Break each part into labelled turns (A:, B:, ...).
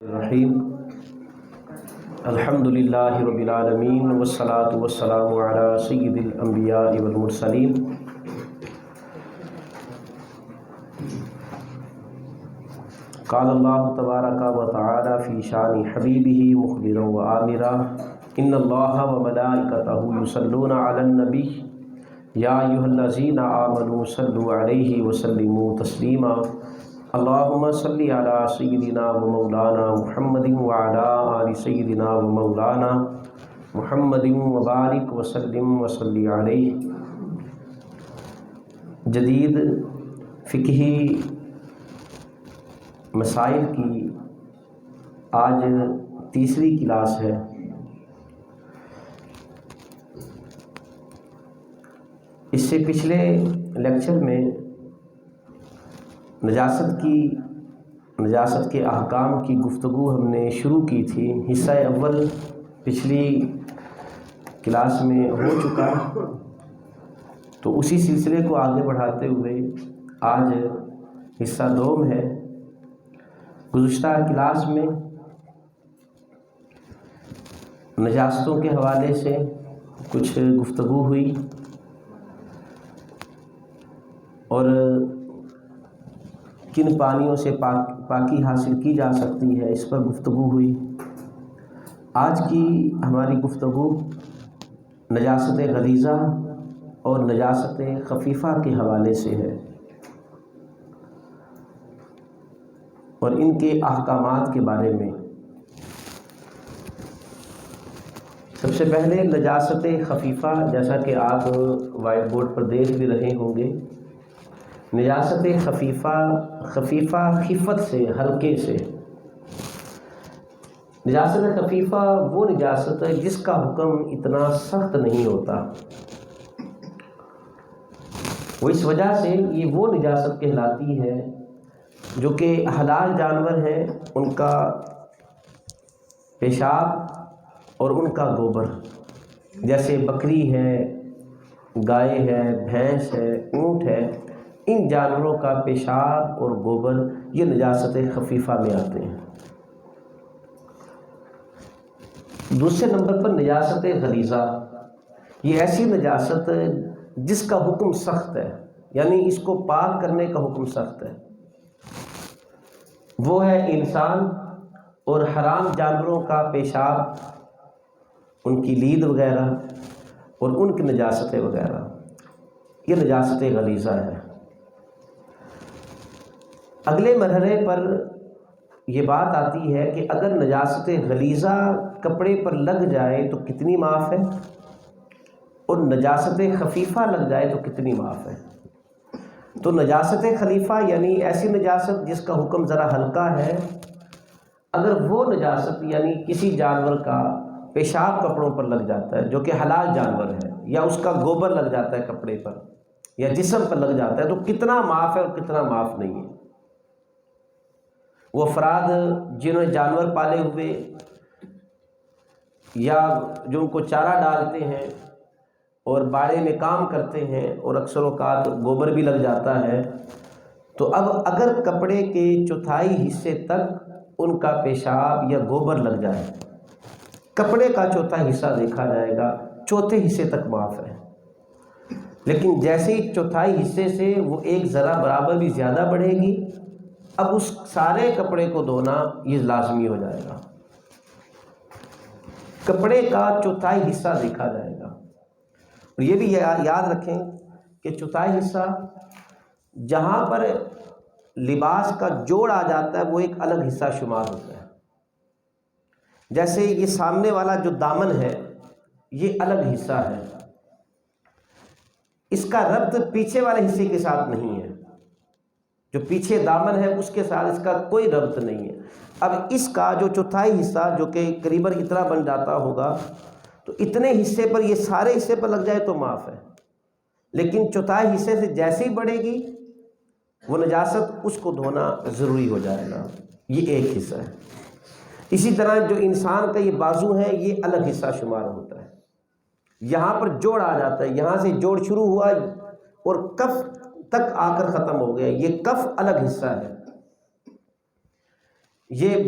A: الرحیم الحمد للہ رب العالمین والصلاة والسلام علی سید الانبیاء والمرسلین قال اللہ تبارک و تعالی فی شان حبیبہ مخبرا و آمرا ان اللہ و ملائکتہ یصلون علی النبی یا ایھا الذین آمنوا صلوا علیہ وسلموا تسلیما اللہم صلی علی سیدنا و مولانا محمد وعلی آل سیدنا و مولانا محمد وبارک وسلم وصلی علیہ۔ جدید فقہی مسائل کی آج تیسری کلاس ہے۔ اس سے پچھلے لیکچر میں نجاست کے احکام کی گفتگو ہم نے شروع کی تھی۔ حصہ اول پچھلی کلاس میں ہو چکا، تو اسی سلسلے کو آگے بڑھاتے ہوئے آج حصہ دوم ہے۔ گزشتہ کلاس میں نجاستوں کے حوالے سے کچھ گفتگو ہوئی اور کن پانیوں سے پاکی حاصل کی جا سکتی ہے، اس پر گفتگو ہوئی۔ آج کی ہماری گفتگو نجاست غلیظہ اور نجاست خفیفہ کے حوالے سے ہے اور ان کے احکامات کے بارے میں۔ سب سے پہلے نجاست خفیفہ، جیسا کہ آپ وائٹ بورڈ پر دیکھ بھی رہے ہوں گے، نجاست خفیفہ خفت سے، ہلکے سے۔ نجاست خفیفہ وہ نجاست ہے جس کا حکم اتنا سخت نہیں ہوتا، وہ اس وجہ سے یہ وہ نجاست کہلاتی ہے جو کہ حلال جانور ہیں، ان کا پیشاب اور ان کا گوبر، جیسے بکری ہے، گائے ہے، بھینس ہے، اونٹ ہے، ان جانوروں کا پیشاب اور گوبر یہ نجاست خفیفہ میں آتے ہیں۔ دوسرے نمبر پر نجاست غلیظہ، یہ ایسی نجاست جس کا حکم سخت ہے، یعنی اس کو پاک کرنے کا حکم سخت ہے۔ وہ ہے انسان اور حرام جانوروں کا پیشاب، ان کی لید وغیرہ اور ان کی نجاستیں وغیرہ، یہ نجاست غلیظہ ہے۔ اگلے مرحلے پر یہ بات آتی ہے کہ اگر نجاست غلیظہ کپڑے پر لگ جائے تو کتنی معاف ہے، اور نجاست خفیفہ لگ جائے تو کتنی معاف ہے۔ تو نجاست خفیفہ یعنی ایسی نجاست جس کا حکم ذرا ہلکا ہے، اگر وہ نجاست یعنی کسی جانور کا پیشاب کپڑوں پر لگ جاتا ہے جو کہ حلال جانور ہے، یا اس کا گوبر لگ جاتا ہے کپڑے پر یا جسم پر لگ جاتا ہے، تو کتنا معاف ہے اور کتنا معاف نہیں ہے۔ وہ افراد جنہوں نے جانور پالے ہوئے یا جو ان کو چارہ ڈالتے ہیں اور باڑے میں کام کرتے ہیں اور اکثر اوقات گوبر بھی لگ جاتا ہے، تو اب اگر کپڑے کے چوتھائی حصے تک ان کا پیشاب یا گوبر لگ جائے، کپڑے کا چوتھا حصہ دیکھا جائے گا، چوتھے حصے تک معاف ہے۔ لیکن جیسے ہی چوتھائی حصے سے وہ ایک ذرہ برابر بھی زیادہ بڑھے گی، اب اس سارے کپڑے کو دھونا یہ لازمی ہو جائے گا، کپڑے کا چوتھائی حصہ دیکھا جائے گا۔ اور یہ بھی یاد رکھیں کہ چوتھائی حصہ جہاں پر لباس کا جوڑ آ جاتا ہے وہ ایک الگ حصہ شمار ہوتا ہے۔ جیسے یہ سامنے والا جو دامن ہے یہ الگ حصہ ہے، اس کا ربط پیچھے والے حصے کے ساتھ نہیں ہے، جو پیچھے دامن ہے اس کے ساتھ اس کا کوئی ربط نہیں ہے۔ اب اس کا جو چوتھائی حصہ جو کہ قریباً اتنا بن جاتا ہوگا، تو اتنے حصے پر یہ سارے حصے پر لگ جائے تو معاف ہے، لیکن چوتھائی حصے سے جیسے ہی بڑھے گی وہ نجاست، اس کو دھونا ضروری ہو جائے گا، یہ ایک حصہ ہے۔ اسی طرح جو انسان کا یہ بازو ہے یہ الگ حصہ شمار ہوتا ہے، یہاں پر جوڑ آ جاتا ہے، یہاں سے جوڑ شروع ہوا اور کف تک آ کر ختم ہو گیا، یہ کف الگ حصہ ہے۔ یہ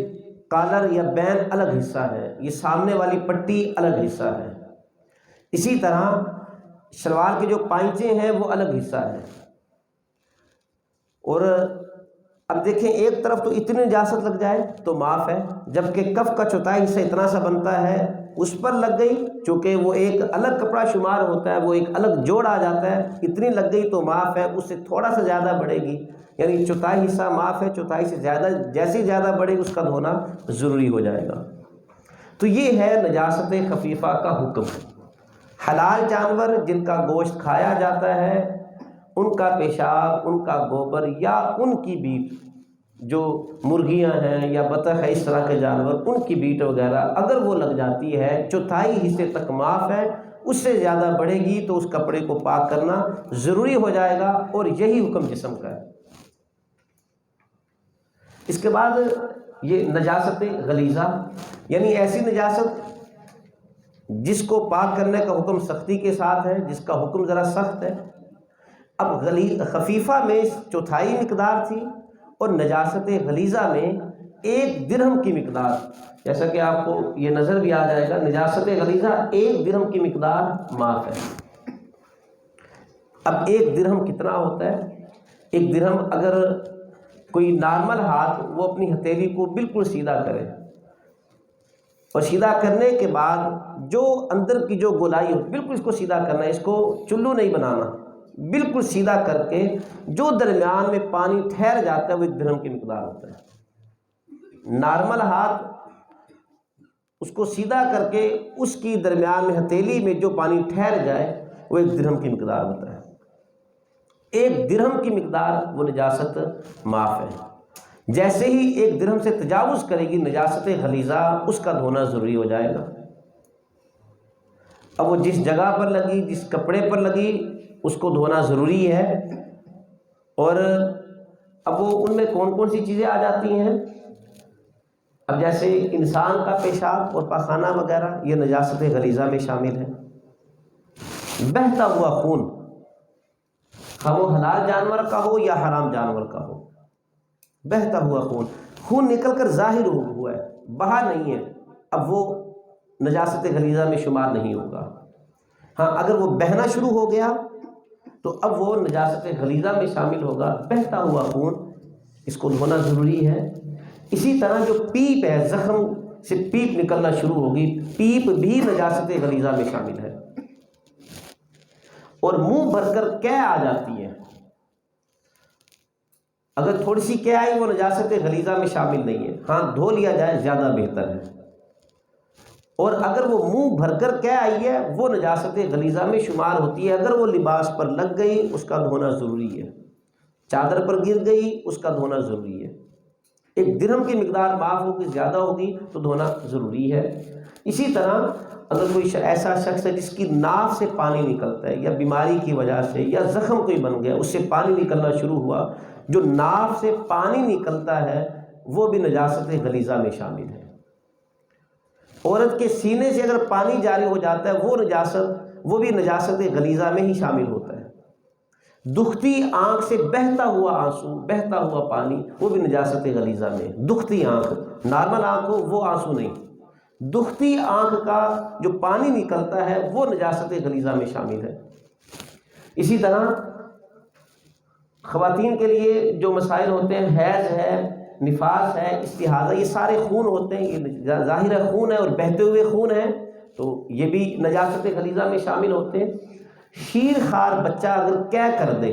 A: کالر یا بین الگ حصہ ہے، یہ سامنے والی پٹی الگ حصہ ہے. اسی طرح شلوار کے جو پائچے ہیں وہ الگ حصہ ہے. اور اب دیکھیں ایک طرف تو اتنی نجاست لگ جائے تو معاف ہے، جبکہ کف کا چوتھائی حصہ اتنا سا بنتا ہے اس پر لگ گئی، چونکہ وہ ایک الگ کپڑا شمار ہوتا ہے، وہ ایک الگ جوڑ آ جاتا ہے، اتنی لگ گئی تو معاف ہے. اس سے تھوڑا سا زیادہ بڑھے گی، یعنی چوتھائی حصہ معاف ہے، چوتھائی سے زیادہ جیسے زیادہ بڑھے گی اس کا دھونا ضروری ہو جائے گا. تو یہ ہے نجاست خفیفہ کا حکم. حلال جانور جن کا گوشت کھایا جاتا ہے ان کا پیشاب، ان کا گوبر یا ان کی بیٹ، جو مرغیاں ہیں یا بطخ ہے اس طرح کے جانور، ان کی بیٹ وغیرہ اگر وہ لگ جاتی ہے چوتھائی حصے تک معاف ہے، اس سے زیادہ بڑھے گی تو اس کپڑے کو پاک کرنا ضروری ہو جائے گا، اور یہی حکم جسم کا ہے. اس کے بعد یہ نجاست غلیظہ، یعنی ایسی نجاست جس کو پاک کرنے کا حکم سختی کے ساتھ ہے، جس کا حکم ذرا سخت ہے. اب خفیفہ میں چوتھائی مقدار تھی اور نجاست غلیظہ میں 1 درہم کی مقدار، جیسا کہ آپ کو یہ نظر بھی آ جائے گا، نجاست غلیظہ 1 درہم کی مقدار معاف ہے. اب 1 درہم کتنا ہوتا ہے؟ 1 درہم اگر کوئی نارمل ہاتھ وہ اپنی ہتھیلی کو بالکل سیدھا کرے، اور سیدھا کرنے کے بعد جو اندر کی جو گولائی ہو بالکل اس کو سیدھا کرنا ہے، اس کو چلو نہیں بنانا، بالکل سیدھا کر کے جو درمیان میں پانی ٹھہر جاتا ہے وہ 1 درہم کی مقدار ہوتا ہے. نارمل ہاتھ اس کو سیدھا کر کے اس کی درمیان میں ہتھیلی میں جو پانی ٹھہر جائے وہ 1 درہم کی مقدار ہوتا ہے. 1 درہم کی مقدار وہ نجاست معاف ہے. جیسے ہی 1 درہم سے تجاوز کرے گی نجاست غلیظہ، اس کا دھونا ضروری ہو جائے گا. اب وہ جس جگہ پر لگی، جس کپڑے پر لگی، اس کو دھونا ضروری ہے. اور اب وہ ان میں کون کون سی چیزیں آ جاتی ہیں؟ اب جیسے انسان کا پیشاب اور پاخانہ وغیرہ یہ نجاست غلیظہ میں شامل ہے. بہتا ہوا خون، خواہ وہ حلال جانور کا ہو یا حرام جانور کا ہو، بہتا ہوا خون نکل کر ظاہر ہوا ہے، بہا نہیں ہے، اب وہ نجاست غلیظہ میں شمار نہیں ہوگا. ہاں اگر وہ بہنا شروع ہو گیا تو اب وہ نجاست غلیظہ میں شامل ہوگا. بہتا ہوا خون، اس کو دھونا ضروری ہے. اسی طرح جو پیپ ہے، زخم سے پیپ نکلنا شروع ہوگی، پیپ بھی نجاست غلیظہ میں شامل ہے. اور منہ بھر کر قے آ جاتی ہے، اگر تھوڑی سی قے آئی وہ نجاست غلیظہ میں شامل نہیں ہے. ہاں دھو لیا جائے زیادہ بہتر ہے. اور اگر وہ منہ بھر کر قے آئی ہے وہ نجاست غلیظہ میں شمار ہوتی ہے. اگر وہ لباس پر لگ گئی اس کا دھونا ضروری ہے، چادر پر گر گئی اس کا دھونا ضروری ہے. 1 درہم کی مقدار معاف ہوگی، زیادہ ہوگی تو دھونا ضروری ہے. اسی طرح اگر کوئی ایسا شخص ہے جس کی ناک سے پانی نکلتا ہے یا بیماری کی وجہ سے یا زخم کوئی بن گیا، اس سے پانی نکلنا شروع ہوا، جو ناک سے پانی نکلتا ہے وہ بھی نجاست غلیظہ میں شامل ہے. عورت کے سینے سے اگر پانی جاری ہو جاتا ہے وہ بھی نجاست غلیظہ میں ہی شامل ہوتا ہے. دکھتی آنکھ سے بہتا ہوا آنسو، بہتا ہوا پانی، وہ بھی نجاست غلیظہ میں. دکھتی آنکھ، نارمل آنکھ ہو وہ آنسو نہیں، دکھتی آنکھ کا جو پانی نکلتا ہے وہ نجاست غلیظہ میں شامل ہے. اسی طرح خواتین کے لیے جو مسائل ہوتے ہیں، حیض ہے، نفاس ہے، استحاضہ، یہ سارے خون ہوتے ہیں، یہ ظاہر خون ہے اور بہتے ہوئے خون ہے، تو یہ بھی نجاست غلیظہ میں شامل ہوتے ہیں. شیر خوار بچہ اگر قے کر دے،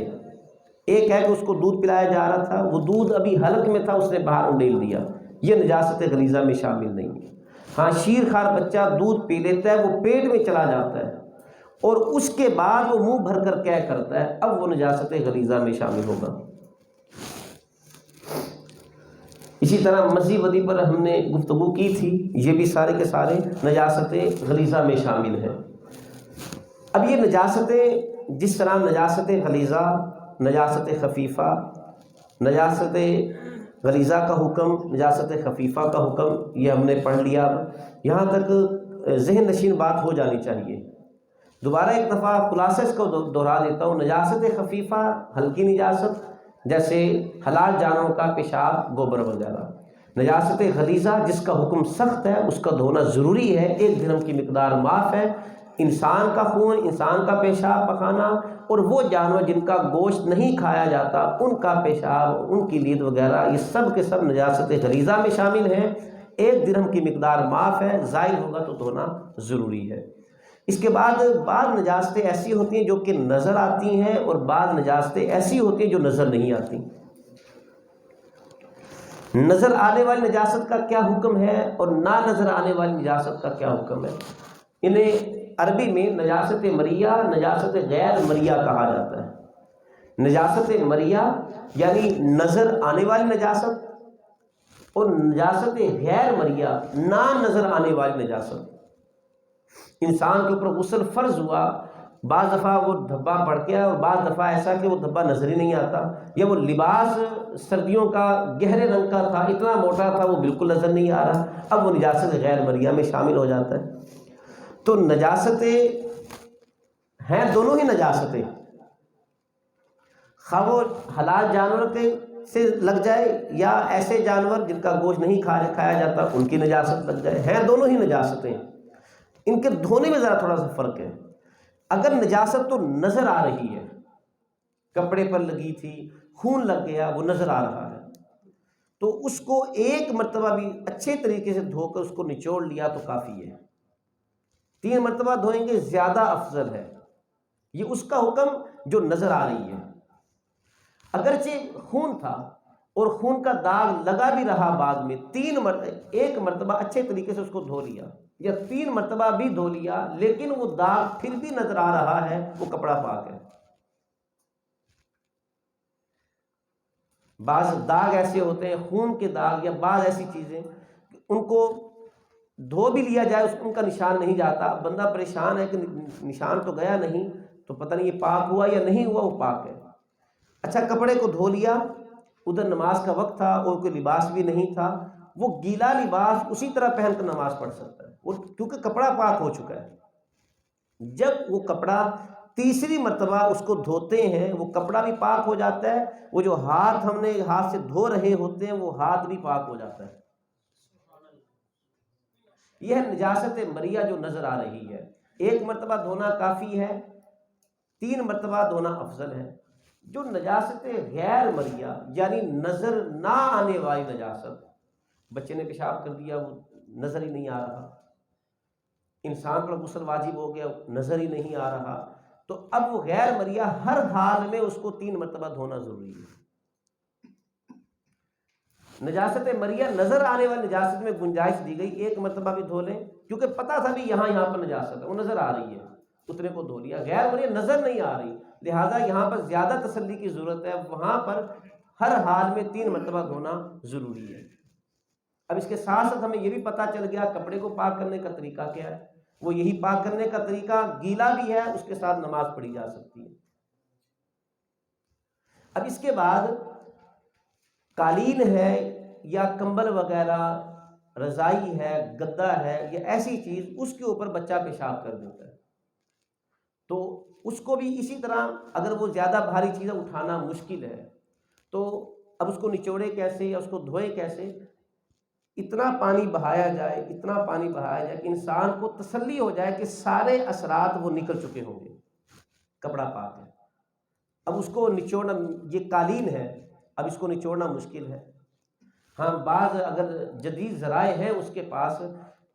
A: ایک ہے کہ اس کو دودھ پلایا جا رہا تھا، وہ دودھ ابھی حلق میں تھا، اس نے باہر انڈیل دیا، یہ نجاست غلیظہ میں شامل نہیں ہے. ہاں شیر خوار بچہ دودھ پی لیتا ہے، وہ پیٹ میں چلا جاتا ہے اور اس کے بعد وہ منہ بھر کر قے کرتا ہے، اب وہ نجاست غلیظہ میں شامل ہوگا. اسی طرح مزی ودی پر ہم نے گفتگو کی تھی، یہ بھی سارے کے سارے نجاست غلیظہ میں شامل ہیں. اب یہ نجاستیں جس طرح نجاست غلیظہ، نجاست خفیفہ، نجاست غلیظہ کا حکم، نجاست خفیفہ کا حکم، یہ ہم نے پڑھ لیا. یہاں تک ذہن نشین بات ہو جانی چاہیے. دوبارہ ایک دفعہ خلاصہ اس کو دہرا دیتا ہوں. نجاست خفیفہ ہلکی نجاست، جیسے حلال جانوروں کا پیشاب، گوبر وغیرہ. نجاست غلیظہ جس کا حکم سخت ہے اس کا دھونا ضروری ہے، 1 درہم کی مقدار معاف ہے۔ انسان کا خون، انسان کا پیشاب پخانا، اور وہ جانور جن کا گوشت نہیں کھایا جاتا ان کا پیشاب، ان کی لید وغیرہ، یہ سب کے سب نجاست غلیظہ میں شامل ہیں۔ 1 درہم کی مقدار معاف ہے، زائد ہوگا تو دھونا ضروری ہے۔ اس کے بعد بعض نجاستیں ایسی ہوتی ہیں جو کہ نظر آتی ہیں، اور بعض نجاستیں ایسی ہوتی ہیں جو نظر نہیں آتی۔ نظر آنے والی نجاست کا کیا حکم ہے اور نہ نظر آنے والی نجاست کا کیا حکم ہے؟ انہیں عربی میں نجاست مریہ، نجاست غیر مریہ کہا جاتا ہے۔ نجاست مریہ یعنی نظر آنے والی نجاست، اور نجاست غیر مریہ نہ نظر آنے والی نجاست۔ انسان کے اوپر غسل فرض ہوا، بعض دفعہ وہ دھبا بڑھ گیا، اور بعض دفعہ ایسا کہ وہ دھبا نظر ہی نہیں آتا، یا وہ لباس سردیوں کا گہرے رنگ کا تھا، اتنا موٹا تھا وہ بالکل نظر نہیں آ رہا، اب وہ نجاست غیر مریہ میں شامل ہو جاتا ہے۔ تو نجاستیں ہیں دونوں ہی نجاستیں، خواہ وہ حلال جانور کے سے لگ جائے یا ایسے جانور جن کا گوشت نہیں کھایا جاتا ان کی نجاست لگ جائے، ہیں دونوں ہی نجاستیں۔ ان کے دھونے میں ذرا تھوڑا سا فرق ہے۔ اگر نجاست تو نظر آ رہی ہے، کپڑے پر لگی تھی، خون لگ گیا، وہ نظر آ رہا ہے، تو اس کو 1 مرتبہ بھی اچھے طریقے سے دھو کر اس کو نچوڑ لیا تو کافی ہے۔ 3 مرتبہ دھوئیں گے زیادہ افضل ہے۔ یہ اس کا حکم جو نظر آ رہی ہے۔ اگرچہ خون تھا اور خون کا داغ لگا بھی رہا، بعد میں 1 مرتبہ اچھے طریقے سے اس کو دھو لیا، یا 3 مرتبہ بھی دھو لیا، لیکن وہ داغ پھر بھی نظر آ رہا ہے، وہ کپڑا پاک ہے۔ بعض داغ ایسے ہوتے ہیں، خون کے داغ یا بعض ایسی چیزیں، ان کو دھو بھی لیا جائے ان کا نشان نہیں جاتا، بندہ پریشان ہے کہ نشان تو گیا نہیں، تو پتہ نہیں یہ پاک ہوا یا نہیں ہوا، وہ پاک ہے۔ اچھا، کپڑے کو دھو لیا، ادھر نماز کا وقت تھا اور کوئی لباس بھی نہیں تھا، وہ گیلا لباس اسی طرح پہن کر نماز پڑھ سکتا ہے، وہ کیونکہ کپڑا پاک ہو چکا ہے۔ جب وہ کپڑا تیسری مرتبہ اس کو دھوتے ہیں، وہ کپڑا بھی پاک ہو جاتا ہے، وہ جو ہاتھ ہم نے ہاتھ سے دھو رہے ہوتے ہیں وہ ہاتھ بھی پاک ہو جاتا ہے۔ یہ ہے نجاست مریہ جو نظر آ رہی ہے۔ 1 مرتبہ دھونا کافی ہے، 3 مرتبہ دھونا افضل ہے۔ جو نجاست غیر مریہ یعنی نظر نہ آنے والی نجاست، بچے نے پیشاب کر دیا، وہ نظر ہی نہیں آ رہا، انسان پر غسل واجب ہو گیا، نظر ہی نہیں آ رہا، تو اب وہ غیر مریہ ہر حال میں اس کو 3 مرتبہ دھونا ضروری ہے۔ نجاست مریہ نظر آنے والی نجاست میں گنجائش دی گئی، 1 مرتبہ بھی دھو لیں، کیونکہ پتہ تھا بھی یہاں پر نجاست ہے، وہ نظر آ رہی ہے، اتنے کو دھو لیا۔ غیر مریہ نظر نہیں آ رہی، لہٰذا یہاں پر زیادہ تسلی کی ضرورت ہے، وہاں پر ہر حال میں 3 مرتبہ دھونا ضروری ہے۔ اب اس کے ساتھ ساتھ ہمیں یہ بھی پتہ چل گیا کپڑے کو پاک کرنے کا طریقہ کیا ہے، وہ یہی پاک کرنے کا طریقہ گیلا بھی ہے، اس کے ساتھ نماز پڑھی جا سکتی ہے۔ اب اس کے بعد قالین ہے یا کمبل وغیرہ، رضائی ہے، گدا ہے، یا ایسی چیز اس کے اوپر بچہ پیشاب کر دیتا ہے، تو اس کو بھی اسی طرح اگر وہ زیادہ بھاری چیزیں اٹھانا مشکل ہے تو اب اس کو نچوڑے کیسے یا اس کو دھوئے کیسے؟ اتنا پانی بہایا جائے، اتنا پانی بہایا جائے کہ انسان کو تسلی ہو جائے کہ سارے اثرات وہ نکل چکے ہوں گے، کپڑا پاک ہے۔ اب اس کو نچوڑنا، یہ قالین ہے، اب اس کو نچوڑنا مشکل ہے۔ ہاں، بعض اگر جدید ذرائع ہیں اس کے پاس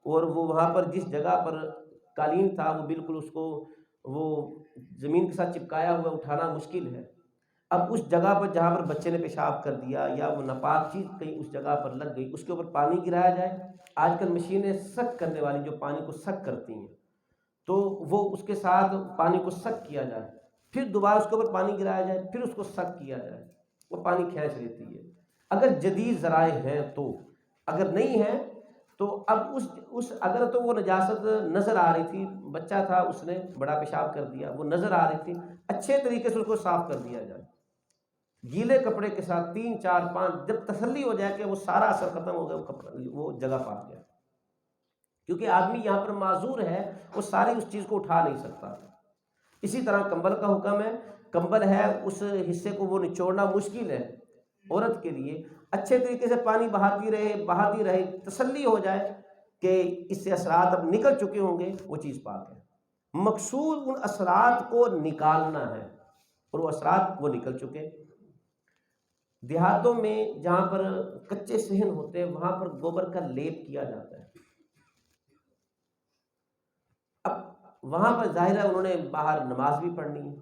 A: اور وہ وہاں پر جس جگہ پر قالین تھا وہ بالکل اس کو وہ زمین کے ساتھ چپکایا ہوا، اٹھانا مشکل ہے۔ اب اس جگہ پر جہاں پر بچے نے پیشاب کر دیا یا وہ ناپاک چیز کہیں اس جگہ پر لگ گئی، اس کے اوپر پانی گرایا جائے۔ آج کل مشینیں سک کرنے والی جو پانی کو سک کرتی ہیں، تو وہ اس کے ساتھ پانی کو سک کیا جائے، پھر دوبارہ اس کے اوپر پانی گرایا جائے، پھر اس کو سک کیا جائے، وہ پانی کھینچ لیتی ہے۔ اگر جدید ذرائع ہیں تو، اگر نہیں ہیں تو اب اس اگر تو وہ نجاست نظر آ رہی تھی، بچہ تھا اس نے بڑا پیشاب کر دیا، وہ نظر آ رہی تھی، اچھے طریقے سے اس کو صاف کر دیا جائے گیلے کپڑے کے ساتھ، 3 4 5، جب تسلی ہو جائے کہ وہ سارا اثر ختم ہو گیا، وہ کپڑا وہ جگہ پاک گیا، کیونکہ آدمی یہاں پر معذور ہے، وہ ساری اس چیز کو اٹھا نہیں سکتا۔ اسی طرح کمبل کا حکم ہے، کمبل ہے اس حصے کو وہ نچوڑنا مشکل ہے عورت کے لیے، اچھے طریقے سے پانی بہاتی رہے، تسلی ہو جائے کہ اس سے اثرات اب نکل چکے ہوں گے، وہ چیز پاک ہے۔ مقصود ان اثرات کو نکالنا ہے، اور وہ اثرات وہ نکل چکے۔ دیہاتوں میں جہاں پر کچے صحن ہوتے ہیں وہاں پر گوبر کا لیپ کیا جاتا ہے۔ اب وہاں پر ظاہر ہے انہوں نے باہر نماز بھی پڑھنی ہے،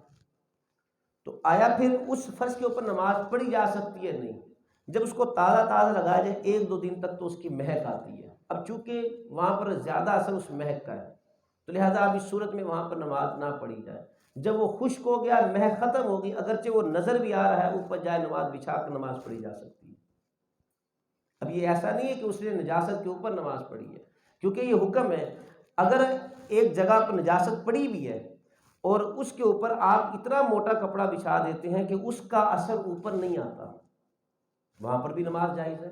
A: تو آیا پھر اس فرش کے اوپر نماز پڑھی جا سکتی ہے؟ نہیں۔ جب اس کو تازہ تازہ لگایا جائے 1-2 دن تک تو اس کی مہک آتی ہے۔ اب چونکہ وہاں پر زیادہ اثر اس مہک کا ہے، تو لہٰذا اب اس صورت میں وہاں پر نماز نہ پڑھی جائے۔ جب وہ خشک ہو گیا، مہک ختم ہوگی، اگرچہ وہ نظر بھی آ رہا ہے، اوپر جائے نماز بچھا کر نماز پڑھی جا سکتی ہے۔ اب یہ ایسا نہیں ہے کہ اس نے نجاست کے اوپر نماز پڑھی ہے، کیونکہ یہ حکم ہے اگر ایک جگہ پر نجاست پڑی بھی ہے اور اس کے اوپر آپ اتنا موٹا کپڑا بچھا دیتے ہیں کہ اس کا اثر اوپر نہیں آتا، وہاں پر بھی نماز جائز ہے۔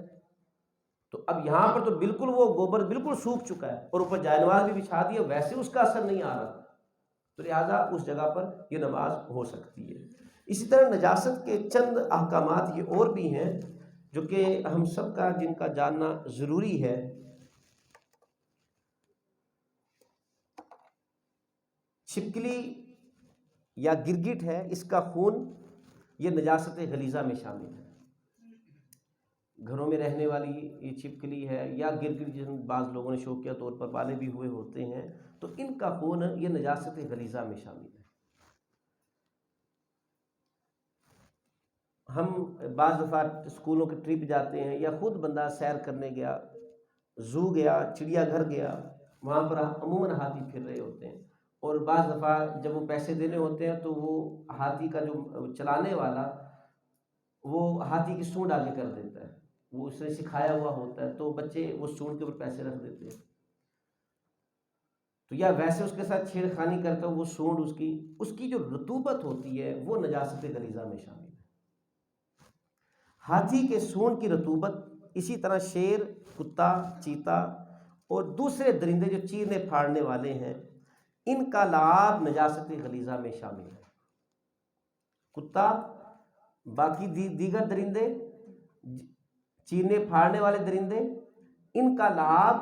A: تو اب یہاں پر تو بالکل وہ گوبر بالکل سوکھ چکا ہے اور اوپر جائے نماز بھی بچھا دی ہے، ویسے اس کا اثر نہیں آ رہا، تو لہٰذا اس جگہ پر یہ نماز ہو سکتی ہے۔ اسی طرح نجاست کے چند احکامات یہ اور بھی ہیں جو کہ ہم سب کا جن کا جاننا ضروری ہے۔ چھپکلی یا گرگٹ ہے، اس کا خون یہ نجاست غلیظہ میں شامل ہے۔ گھروں میں رہنے والی یہ چھپکلی ہے یا گرگٹ، جن بعض لوگوں نے شوقیہ طور پر پالے بھی ہوئے ہوتے ہیں، تو ان کا خون یہ نجاست غلیظہ میں شامل ہے۔ ہم بعض دفعہ اسکولوں کے ٹرپ جاتے ہیں یا خود بندہ سیر کرنے گیا، زو گیا، چڑیا گھر گیا، وہاں پر عموماً ہاتھی پھر رہے ہوتے ہیں، اور بعض دفعہ جب وہ پیسے دینے ہوتے ہیں تو وہ ہاتھی کا جو چلانے والا وہ ہاتھی کی سونڈ آگے کر دیتا ہے، وہ اس نے سکھایا ہوا ہوتا ہے، تو بچے وہ سونڈ کے اوپر پیسے رکھ دیتے ہیں، تو یا ویسے اس کے ساتھ چھیڑ خانی کرتا ہے، وہ سونڈ اس کی جو رطوبت ہوتی ہے وہ نجاست غلیظہ میں شامل ہے۔ ہاتھی کے سونڈ کی رطوبت، اسی طرح شیر، کتا، چیتا اور دوسرے درندے جو چیرنے پھاڑنے والے ہیں، ان کا لعاب نجاست غلیظہ میں شامل ہے۔ کتا، باقی دیگر درندے، چیرنے پھاڑنے والے درندے، ان کا لعاب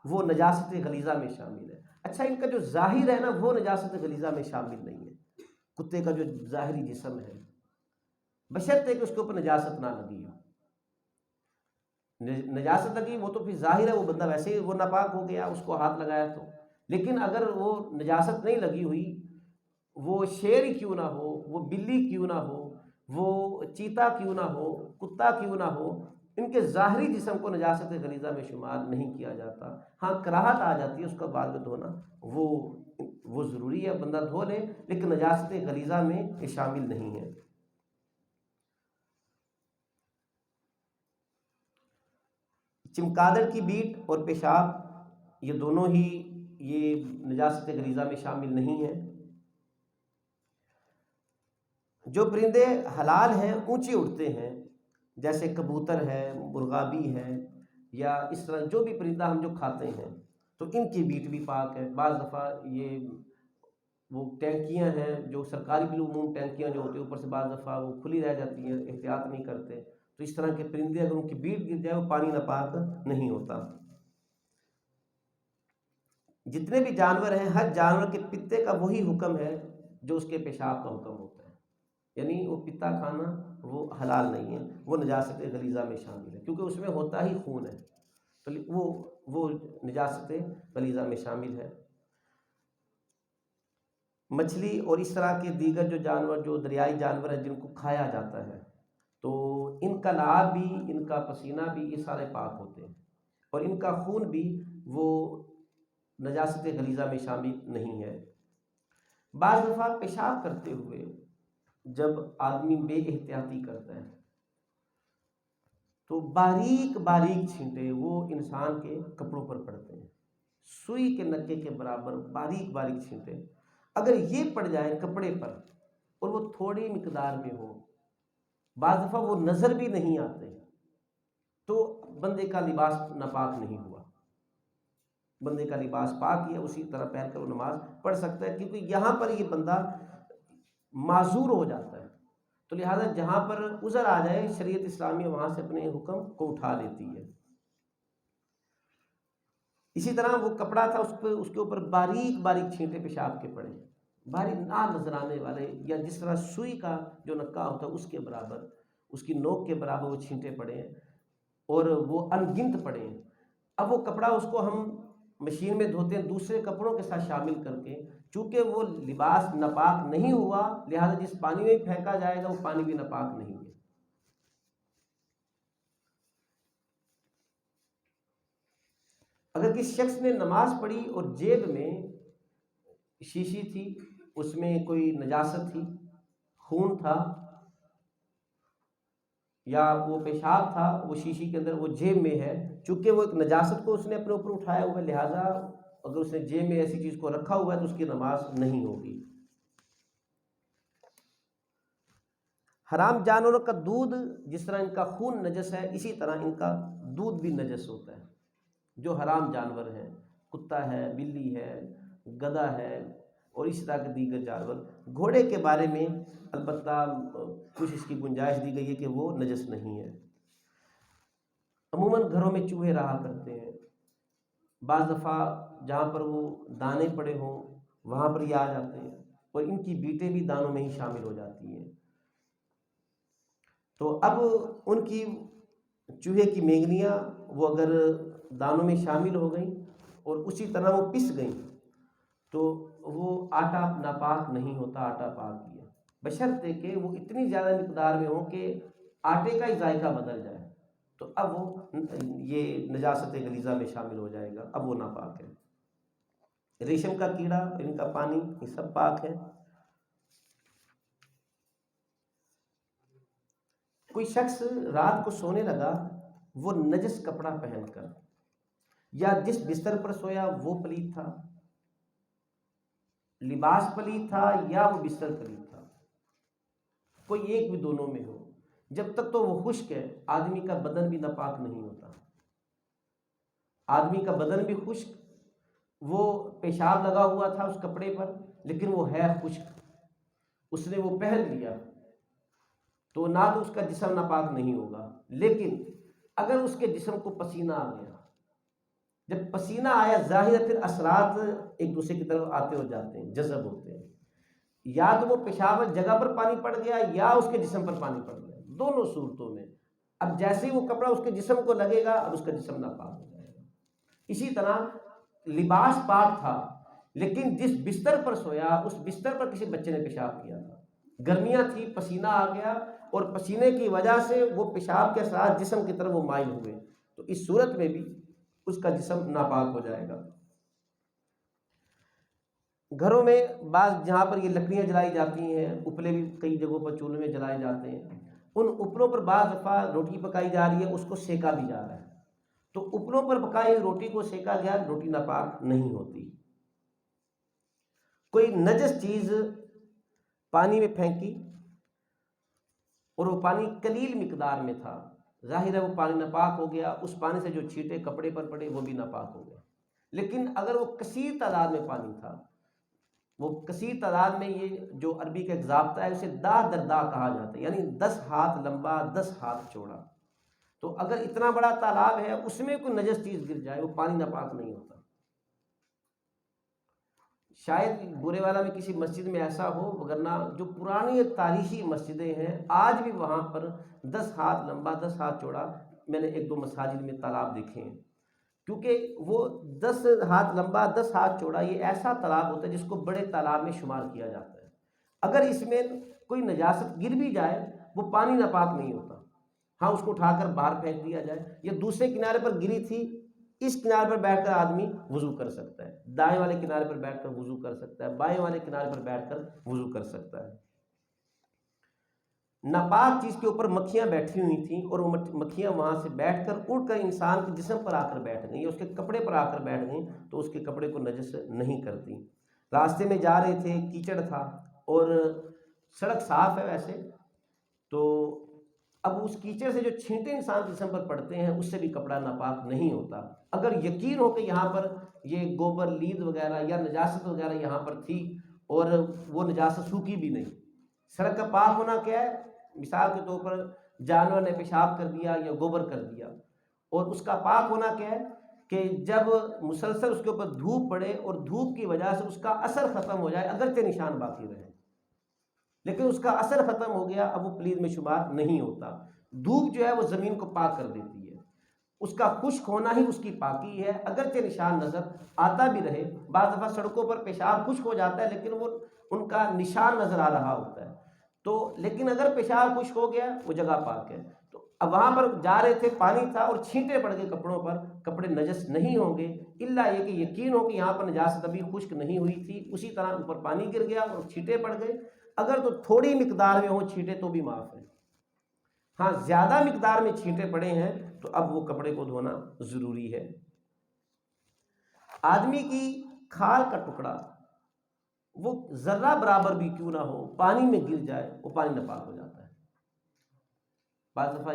A: وہ نجاست غلیظہ میں شامل ہے۔ اچھا، ان کا جو ظاہر ہے نا وہ نجاست غلیظہ میں شامل نہیں ہے۔ کتے کا جو ظاہری جسم ہے، بشرطے کہ اس کے اوپر نجاست نہ لگی ہو۔ نجاست لگی وہ تو پھر ظاہر ہے، وہ بندہ ویسے ہی وہ ناپاک ہو گیا، اس کو ہاتھ لگایا تو، لیکن اگر وہ نجاست نہیں لگی ہوئی، وہ شیر ہی کیوں نہ ہو، وہ بلی کیوں نہ ہو، وہ چیتا کیوں نہ ہو، کتا کیوں نہ ہو، ان کے ظاہری جسم کو نجاست غلیظہ میں شمار نہیں کیا جاتا۔ ہاں کراہت آ جاتی ہے اس کا بعد میں دھونا، وہ ضروری ہے، بندہ دھو لے، لیکن نجاست غلیظہ میں یہ شامل نہیں ہے۔ چمگادڑ کی بیٹ اور پیشاب یہ دونوں ہی یہ نجاست غلیظہ میں شامل نہیں ہیں۔ جو پرندے حلال ہیں، اونچے اڑتے ہیں، جیسے کبوتر ہے، مرغابی ہے، یا اس طرح جو بھی پرندہ ہم جو کھاتے ہیں، تو ان کی بیٹ بھی پاک ہے۔ بعض دفعہ یہ وہ ٹینکیاں ہیں جو سرکاری بالعموم ٹینکیاں جو ہوتی ہیں، اوپر سے بعض دفعہ وہ کھلی رہ جاتی ہیں، احتیاط نہیں کرتے، تو اس طرح کے پرندے اگر ان کی بیٹ گر جائے وہ پانی ناپاک نہیں ہوتا۔ جتنے بھی جانور ہیں، ہر جانور کے پتے کا وہی حکم ہے جو اس کے پیشاب کا حکم ہوتا ہے، یعنی وہ پتا کھانا وہ حلال نہیں ہے، وہ نجاست غلیظہ میں شامل ہے، کیونکہ اس میں ہوتا ہی خون ہے، تو وہ نجاست غلیظہ میں شامل ہے۔ مچھلی اور اس طرح کے دیگر جو جانور جو دریائی جانور ہیں جن کو کھایا جاتا ہے، تو ان کا لعاب بھی، ان کا پسینہ بھی، یہ سارے پاک ہوتے ہیں، اور ان کا خون بھی وہ نجاست غلیظہ میں شامل نہیں ہے۔ بعض دفعہ پیشاب کرتے ہوئے جب آدمی بے احتیاطی کرتا ہے تو باریک باریک چھینٹے وہ انسان کے کپڑوں پر پڑتے ہیں، سوئی کے نکے کے برابر باریک باریک چھینٹے، اگر یہ پڑ جائیں کپڑے پر اور وہ تھوڑی مقدار میں ہو، بعض دفعہ وہ نظر بھی نہیں آتے، تو بندے کا لباس ناپاک نہیں ہوا، بندے کا لباس پاک ہی ہے، اسی طرح پہن کر وہ نماز پڑھ سکتا ہے، کیونکہ یہاں پر یہ بندہ معذور ہو جاتا ہے۔ تو لہٰذا جہاں پر عذر آ جائے شریعت اسلامی وہاں سے اپنے حکم کو اٹھا لیتی ہے۔ اسی طرح وہ کپڑا تھا، اس کے اوپر باریک باریک چھینٹے پیشاب کے پڑے، باریک نہ نظر آنے والے، یا جس طرح سوئی کا جو نکا ہوتا ہے اس کے برابر، اس کی نوک کے برابر وہ چھینٹے پڑے ہیں، اور وہ ان گنت پڑے ہیں۔ اب وہ کپڑا اس کو ہم مشین میں دھوتے ہیں دوسرے کپڑوں کے ساتھ شامل کر کے، چونکہ وہ لباس ناپاک نہیں ہوا، لہذا جس پانی میں پھینکا جائے گا وہ پانی بھی ناپاک نہیں ہے۔ اگر کسی شخص نے نماز پڑھی اور جیب میں شیشی تھی، اس میں کوئی نجاست تھی، خون تھا یا وہ پیشاب تھا، وہ شیشی کے اندر، وہ جیب میں ہے، چونکہ وہ ایک نجاست کو اس نے اپنے اوپر اٹھایا ہوا ہے، لہٰذا اگر اس نے جیب میں ایسی چیز کو رکھا ہوا ہے تو اس کی نماز نہیں ہوگی۔ حرام جانوروں کا دودھ، جس طرح ان کا خون نجس ہے، اسی طرح ان کا دودھ بھی نجس ہوتا ہے۔ جو حرام جانور ہیں، کتا ہے، بلی ہے، گدھا ہے، اور اسی طرح کے دیگر جانور۔ گھوڑے کے بارے میں البتہ کچھ اس کی گنجائش دی گئی ہے کہ وہ نجس نہیں ہے۔ عموماً گھروں میں چوہے رہا کرتے ہیں، بعض دفعہ جہاں پر وہ دانے پڑے ہوں وہاں پر یہ آ جاتے ہیں، اور ان کی بیٹیں بھی دانوں میں ہی شامل ہو جاتی ہیں۔ تو اب ان کی چوہے کی مینگنیاں وہ اگر دانوں میں شامل ہو گئیں اور اسی طرح وہ پس گئیں تو وہ آٹا ناپاک نہیں ہوتا، آٹا پاک ہی ہے، بشرطے کہ وہ اتنی زیادہ مقدار میں ہو کہ آٹے کا ہی ذائقہ بدل جائے، تو اب وہ یہ نجاست غلیظہ میں شامل ہو جائے گا، اب وہ ناپاک ہے۔ ریشم کا کیڑا، ان کا پانی، یہ سب پاک ہے۔ کوئی شخص رات کو سونے لگا وہ نجس کپڑا پہن کر، یا جس بستر پر سویا وہ پلید تھا، لباس پلید تھا یا وہ بستر پلید تھا، کوئی ایک بھی دونوں میں ہو، جب تک تو وہ خشک ہے، آدمی کا بدن بھی ناپاک نہیں ہوتا۔ آدمی کا بدن بھی خشک، وہ پیشاب لگا ہوا تھا اس کپڑے پر لیکن وہ ہے خشک، اس نے وہ پہن لیا تو نہ تو اس کا جسم ناپاک نہیں ہوگا، لیکن اگر اس کے جسم کو پسینہ آ گیا، جب پسینہ آیا ظاہر ہے پھر اثرات ایک دوسرے کی طرف آتے ہو جاتے ہیں، جذب ہوتے ہیں، یا تو وہ پیشاب جگہ پر پانی پڑ گیا یا اس کے جسم پر پانی پڑ گیا، دونوں صورتوں میں اب جیسے ہی وہ کپڑا اس کے جسم کو لگے گا اب اس کا جسم ناپاک ہو جائے گا۔ اسی طرح لباس پاک تھا لیکن جس بستر پر سویا اس بستر پر کسی بچے نے پیشاب کیا تھا، گرمیاں تھی، پسینہ آ گیا اور پسینے کی وجہ سے وہ پیشاب کے اثرات جسم کی طرف وہ مائل ہوئے، تو اس صورت میں بھی اس کا جسم ناپاک ہو جائے گا۔ گھروں میں بعض جہاں پر یہ لکڑیاں جلائی جاتی ہیں، اپلے بھی کئی جگہوں پر چولہے میں جلائے جاتے ہیں، ان اپلوں پر بعض دفعہ روٹی پکائی جا رہی ہے، اس کو سیکا بھی جا رہا ہے، تو اپلوں پر پکائی روٹی کو سیکا گیا، روٹی ناپاک نہیں ہوتی۔ کوئی نجس چیز پانی میں پھینکی اور وہ پانی قلیل مقدار میں تھا، ظاہر ہے وہ پانی ناپاک ہو گیا، اس پانی سے جو چھینٹے کپڑے پر پڑے وہ بھی ناپاک ہو گئے۔ لیکن اگر وہ کثیر تعداد میں پانی تھا، وہ کثیر تعداد میں، یہ جو عربی کا ایک ضابطہ ہے اسے دا در دا کہا جاتا ہے، یعنی 10 ہاتھ لمبا 10 ہاتھ چوڑا، تو اگر اتنا بڑا تالاب ہے اس میں کوئی نجس چیز گر جائے وہ پانی ناپاک نہیں ہوتا۔ شاید بورے والا میں کسی مسجد میں ایسا ہو، وگرنہ جو پرانی تاریخی مسجدیں ہیں آج بھی وہاں پر 10 ہاتھ لمبا 10 ہاتھ چوڑا، میں نے 1-2 مساجد میں تالاب دیکھے ہیں، کیونکہ وہ 10 ہاتھ لمبا 10 ہاتھ چوڑا یہ ایسا تالاب ہوتا ہے جس کو بڑے تالاب میں شمار کیا جاتا ہے، اگر اس میں کوئی نجاست گر بھی جائے وہ پانی ناپاک نہیں ہوتا، ہاں اس کو اٹھا کر باہر پھینک دیا جائے، یا دوسرے کنارے پر گری تھی اس کنارے پر بیٹھ کر آدمی وضو کر سکتا ہے، دائیں والے کنارے پر بیٹھ کر وضو کر سکتا ہے، بائیں والے کنارے پر بیٹھ کر وضو کر سکتا ہے۔ ناپاک چیز کے اوپر مکھیاں بیٹھی ہوئی تھیں اور وہ مکھیاں وہاں سے بیٹھ کر اڑ کر انسان کے جسم پر آ کر بیٹھ گئیں یا اس کے کپڑے پر آ کر بیٹھ گئیں تو اس کے کپڑے کو نجس نہیں کرتی۔ راستے میں جا رہے تھے، کیچڑ تھا اور سڑک صاف ہے ویسے، تو اب اس کیچڑ سے جو چھینٹے انسان کے جسم پر پڑتے ہیں اس سے بھی کپڑا ناپاک نہیں ہوتا، اگر یقین ہو کہ یہاں پر یہ گوبر لید وغیرہ یا نجاست وغیرہ یہاں پر تھی اور وہ نجاست سوکھی بھی نہیں۔ سڑک کا پاک ہونا کیا ہے؟ مثال کے طور پر جانور نے پیشاب کر دیا یا گوبر کر دیا، اور اس کا پاک ہونا کیا ہے کہ جب مسلسل اس کے اوپر دھوپ پڑے اور دھوپ کی وجہ سے اس کا اثر ختم ہو جائے، اگرچہ نشان باقی رہے لیکن اس کا اثر ختم ہو گیا، اب وہ پلید میں شمار نہیں ہوتا۔ دھوپ جو ہے وہ زمین کو پاک کر دیتی ہے، اس کا خشک ہونا ہی اس کی پاکی ہے، اگرچہ نشان نظر آتا بھی رہے۔ بعض دفعہ سڑکوں پر پیشاب خشک ہو جاتا ہے لیکن وہ ان کا نشان نظر آ رہا ہوتا ہے، تو لیکن اگر پیشاب خشک ہو گیا وہ جگہ پاک ہے۔ تو اب وہاں پر جا رہے تھے، پانی تھا اور چھینٹے پڑ گئے کپڑوں پر، کپڑے نجس نہیں ہوں گے الا یہ کہ یقین ہو کہ یہاں پر نجاست ابھی خشک نہیں ہوئی تھی۔ اسی طرح اوپر پانی گر گیا اور چھینٹے پڑ گئے، اگر تو تھوڑی مقدار میں ہوں چھینٹے تو بھی معاف ہے، ہاں زیادہ مقدار میں چھینٹے پڑے ہیں تو اب وہ کپڑے کو دھونا ضروری ہے۔ آدمی کی کھال کا ٹکڑا وہ ذرہ برابر بھی کیوں نہ ہو، پانی میں گر جائے وہ پانی ناپاک ہو جاتا ہے۔ بعض دفعہ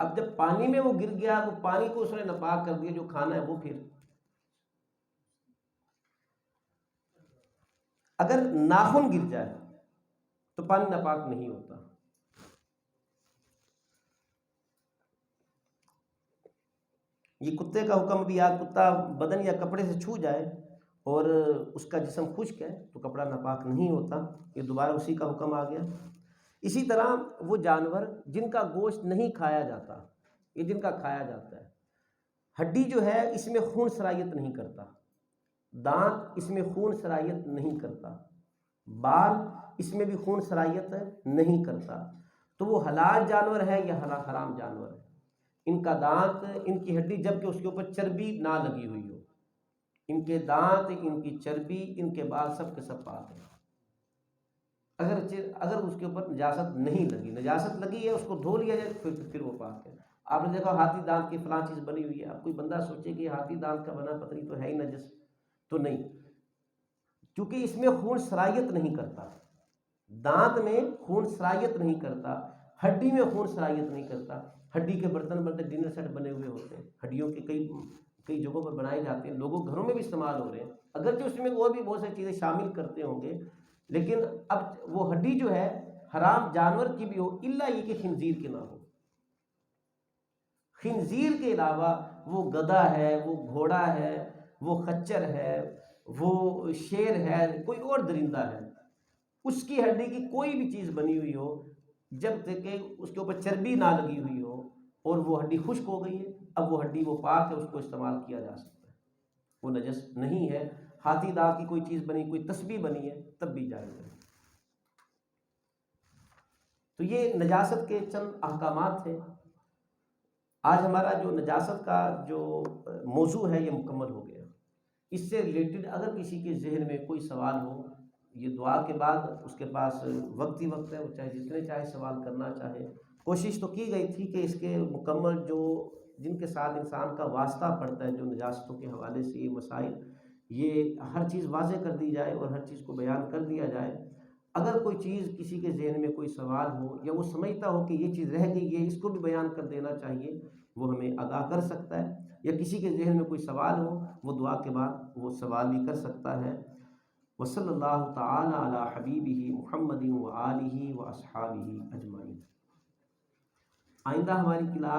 A: اب جب پانی میں وہ گر گیا، وہ پانی کو اس نے ناپاک کر دیا، جو کھانا ہے وہ پھر اگر ناخن گر جائے تو پانی ناپاک نہیں ہوتا۔ یہ کتے کا حکم بھی، یا کتا بدن یا کپڑے سے چھو جائے اور اس کا جسم خشک ہے تو کپڑا ناپاک نہیں ہوتا، یہ دوبارہ اسی کا حکم آ گیا۔ اسی طرح وہ جانور جن کا گوشت نہیں کھایا جاتا، یہ جن کا کھایا جاتا ہے، ہڈی جو ہے اس میں خون سرایت نہیں کرتا، دانت اس میں خون سرایت نہیں کرتا، بال اس میں بھی خون سرایت نہیں کرتا، تو وہ حلال جانور ہے یا حرام جانور ہے۔ ان کا دانت، ان کی ہڈی، جبکہ اس کے اوپر چربی نہ لگی ہوئی ہو، ان کے دانت، ان کی چربی، ان کے بال سب کے سب پاک ہیں۔ اگر اس کے اوپر نجاست نہیں لگی، نجاست لگی ہے اس کو دھو لیا جائے پھر وہ پاک ہے۔ آپ نے دیکھا ہاتھی دانت کی فلاں چیز بنی ہوئی ہے، اب کوئی بندہ سوچے کہ یہ ہاتھی دانت کا بنا پتہ نہیں تو ہے ہی نجس، تو نہیں، کیونکہ اس میں خون سرایت نہیں کرتا، دانت میں خون سرایت نہیں کرتا، ہڈی میں خون سرایت نہیں کرتا۔ ہڈی کے برتن بنتے، ڈنر سیٹ بنے ہوئے ہوتے ہیں، ہڈیوں کے کئی جگہوں پر بنائے جاتے ہیں، لوگوں گھروں میں بھی استعمال ہو رہے ہیں، اگرچہ اس میں اور بھی بہت ساری چیزیں شامل کرتے ہوں گے، لیکن اب وہ ہڈی جو ہے حرام جانور کی بھی ہو الا یہ کہ خنزیر کے نہ ہو۔ خنزیر کے علاوہ وہ گدھا ہے، وہ گھوڑا ہے، وہ خچر ہے، وہ شیر ہے، کوئی اور درندہ ہے، اس کی ہڈی کی کوئی بھی چیز بنی ہوئی ہو، جب تک کہ اس کے اوپر چربی نہ لگی ہوئی ہو اور وہ ہڈی خشک ہو گئی ہے، اب وہ ہڈی وہ پاک ہے، اس کو استعمال کیا جا سکتا ہے، وہ نجس نہیں ہے۔ ہاتھی دانت کی کوئی چیز بنی، کوئی تسبیح بنی ہے تب بھی جائز ہے۔ تو یہ نجاست کے چند احکامات ہیں۔ آج ہمارا جو نجاست کا جو موضوع ہے یہ مکمل ہو گیا۔ اس سے ریلیٹڈ اگر کسی کے ذہن میں کوئی سوال ہو، یہ دعا کے بعد اس کے پاس وقت ہی وقت ہے، وہ چاہے جتنے چاہے سوال کرنا چاہے۔ کوشش تو کی گئی تھی کہ اس کے مکمل جو جن کے ساتھ انسان کا واسطہ پڑتا ہے، جو نجاستوں کے حوالے سے یہ مسائل، یہ ہر چیز واضح کر دی جائے اور ہر چیز کو بیان کر دیا جائے۔ اگر کوئی چیز کسی کے ذہن میں کوئی سوال ہو یا وہ سمجھتا ہو کہ یہ چیز رہ گئی ہے، اس کو بھی بیان کر دینا چاہیے، وہ ہمیں آگاہ کر سکتا ہے، یا کسی کے ذہن میں کوئی سوال ہو وہ دعا کے بعد وہ سوال بھی کر سکتا ہے۔ وصلی اللہ تعالی علی حبیبہ محمد وآلہ واصحابہ اجمعین۔ آئندہ ہماری کلاس